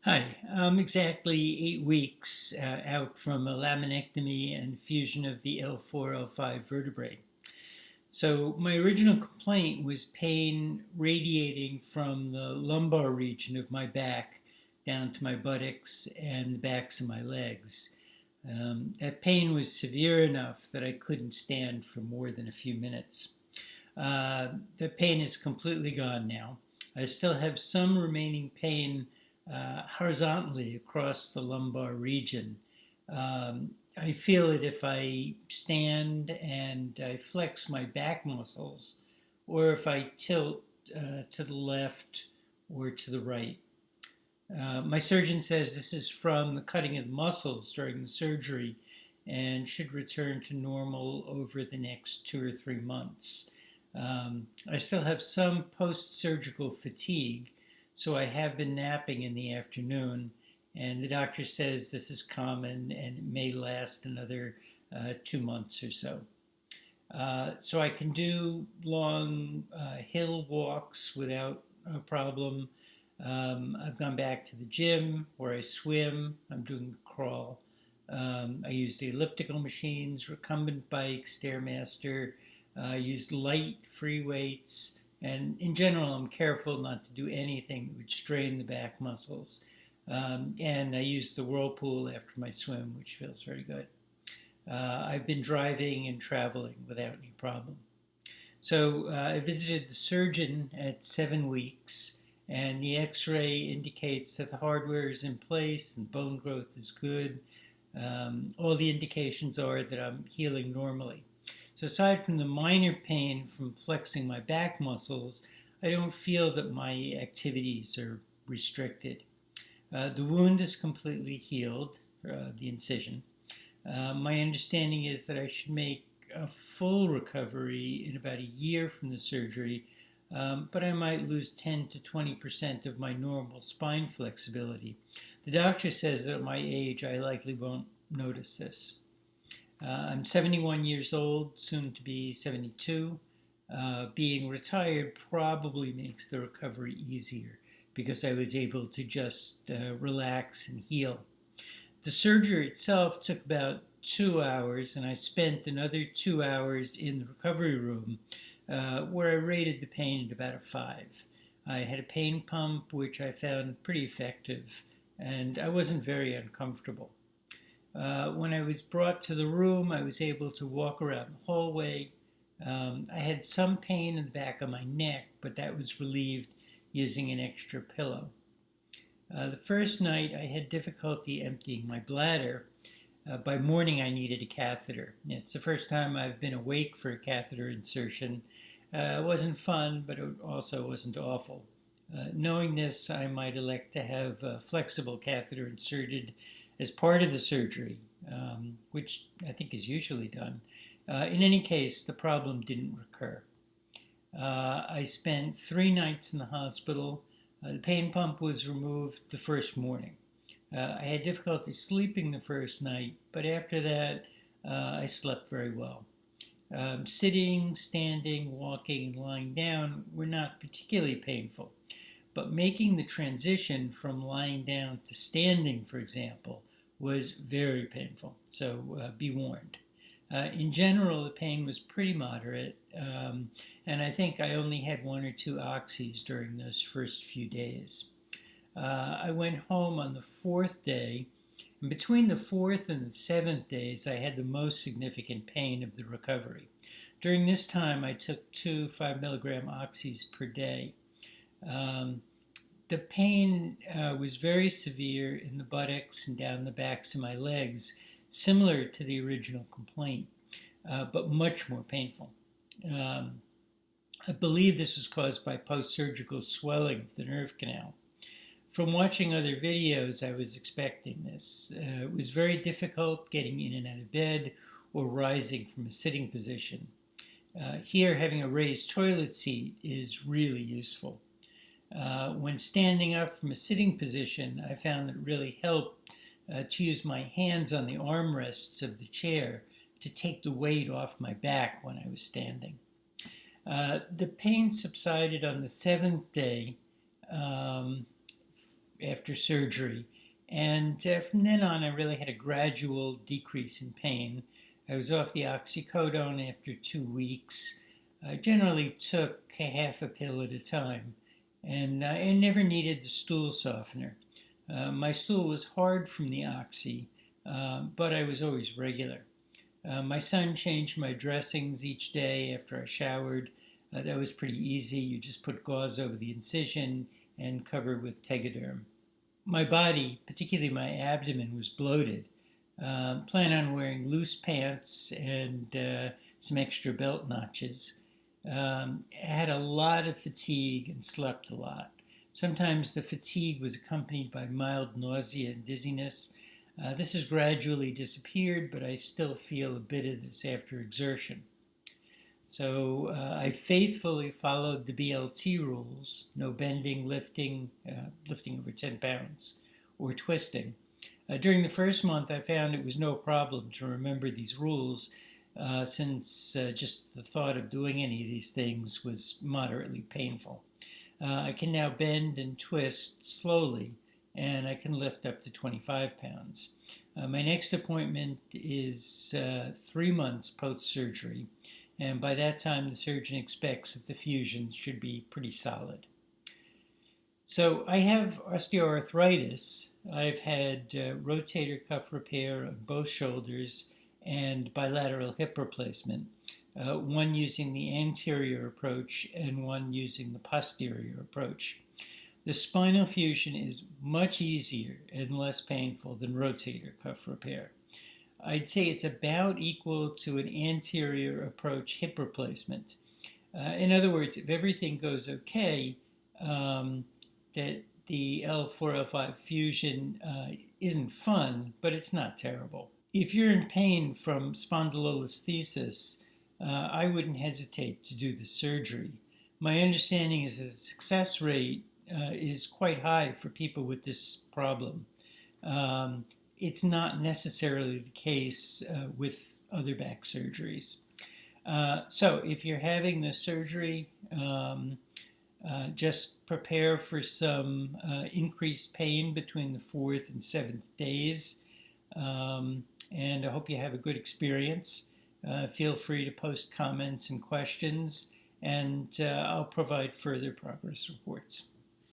Hi, I'm exactly 8 weeks out from a laminectomy and fusion of the L4, L5 vertebrae. So, my original complaint was pain radiating from the lumbar region of my back down to my buttocks and the backs of my legs. That pain was severe enough that I couldn't stand for more than a few minutes. The pain is completely gone now. I still have some remaining pain horizontally across the lumbar region. I feel it if I stand and I flex my back muscles, or if I tilt to the left or to the right. My surgeon says this is from the cutting of the muscles during the surgery and should return to normal over the next 2 or 3 months. I still have some post-surgical fatigue, so I have been napping in the afternoon, and the doctor says this is common and it may last another 2 months or so. So I can do long hill walks without a problem. I've gone back to the gym where I swim. I'm doing crawl. I use the elliptical machines, recumbent bike, Stairmaster. I use light free weights. And in general, I'm careful not to do anything that would strain the back muscles. And I use the whirlpool after my swim, which feels very good. I've been driving and traveling without any problem. So I visited the surgeon at 7 weeks, and the x-ray indicates that the hardware is in place and bone growth is good. All the indications are that I'm healing normally. So aside from the minor pain from flexing my back muscles, I don't feel that my activities are restricted. The wound is completely healed, the incision. My understanding is that I should make a full recovery in about a year from the surgery, but I might lose 10 to 20% of my normal spine flexibility. The doctor says that at my age, I likely won't notice this. I'm 71 years old, soon to be 72. Being retired probably makes the recovery easier because I was able to just relax and heal. The surgery itself took about 2 hours, and I spent another 2 hours in the recovery room where I rated the pain at about a 5. I had a pain pump, which I found pretty effective, and I wasn't very uncomfortable. When I was brought to the room, I was able to walk around the hallway. I had some pain in the back of my neck, but that was relieved using an extra pillow. The first night, I had difficulty emptying my bladder. By morning, I needed a catheter. It's the first time I've been awake for a catheter insertion. It wasn't fun, but it also wasn't awful. Knowing this, I might elect to have a flexible catheter inserted as part of the surgery, which I think is usually done. In any case, the problem didn't recur. I spent 3 nights in the hospital. The pain pump was removed the first morning. I had difficulty sleeping the first night, but after that, I slept very well. Sitting, standing, walking, and lying down were not particularly painful, but making the transition from lying down to standing, for example, was very painful, so be warned. In general, the pain was pretty moderate, and I think I only had 1 or 2 oxys during those first few days. I went home on the 4th day, and between the 4th and the 7th days, I had the most significant pain of the recovery. During this time, I took 2 5-milligram oxys per day. The pain was very severe in the buttocks and down the backs of my legs, similar to the original complaint, but much more painful. I believe this was caused by post-surgical swelling of the nerve canal. From watching other videos, I was expecting this. It was very difficult getting in and out of bed or rising from a sitting position. Here, having a raised toilet seat is really useful. When standing up from a sitting position, I found that it really helped to use my hands on the armrests of the chair to take the weight off my back when I was standing. The pain subsided on the 7th day after surgery. And from then on, I really had a gradual decrease in pain. I was off the oxycodone after 2 weeks. I generally took a half a pill at a time, and I never needed the stool softener. My stool was hard from the oxy, but I was always regular. My son changed my dressings each day after I showered. That was pretty easy. You just put gauze over the incision and cover with Tegaderm. My body, particularly my abdomen, was bloated. Plan on wearing loose pants and some extra belt notches. Had a lot of fatigue and slept a lot. Sometimes the fatigue was accompanied by mild nausea and dizziness. This has gradually disappeared, but I still feel a bit of this after exertion. So I faithfully followed the BLT rules: no bending, lifting over 10 pounds, or twisting. During the first month, I found it was no problem to remember these rules, since just the thought of doing any of these things was moderately painful. I can now bend and twist slowly, and I can lift up to 25 pounds. My next appointment is 3 months post-surgery, and by that time the surgeon expects that the fusions should be pretty solid. So I have osteoarthritis. I've had rotator cuff repair on both shoulders and bilateral hip replacement, one using the anterior approach and one using the posterior approach. The spinal fusion is much easier and less painful than rotator cuff repair. I'd say it's about equal to an anterior approach hip replacement. In other words, if everything goes okay, that the L4-L5 fusion isn't fun, but it's not terrible. If you're in pain from spondylolisthesis, I wouldn't hesitate to do the surgery. My understanding is that the success rate is quite high for people with this problem. It's not necessarily the case with other back surgeries. So if you're having the surgery, just prepare for some increased pain between the 4th and 7th days. And I hope you have a good experience. Feel free to post comments and questions, and I'll provide further progress reports.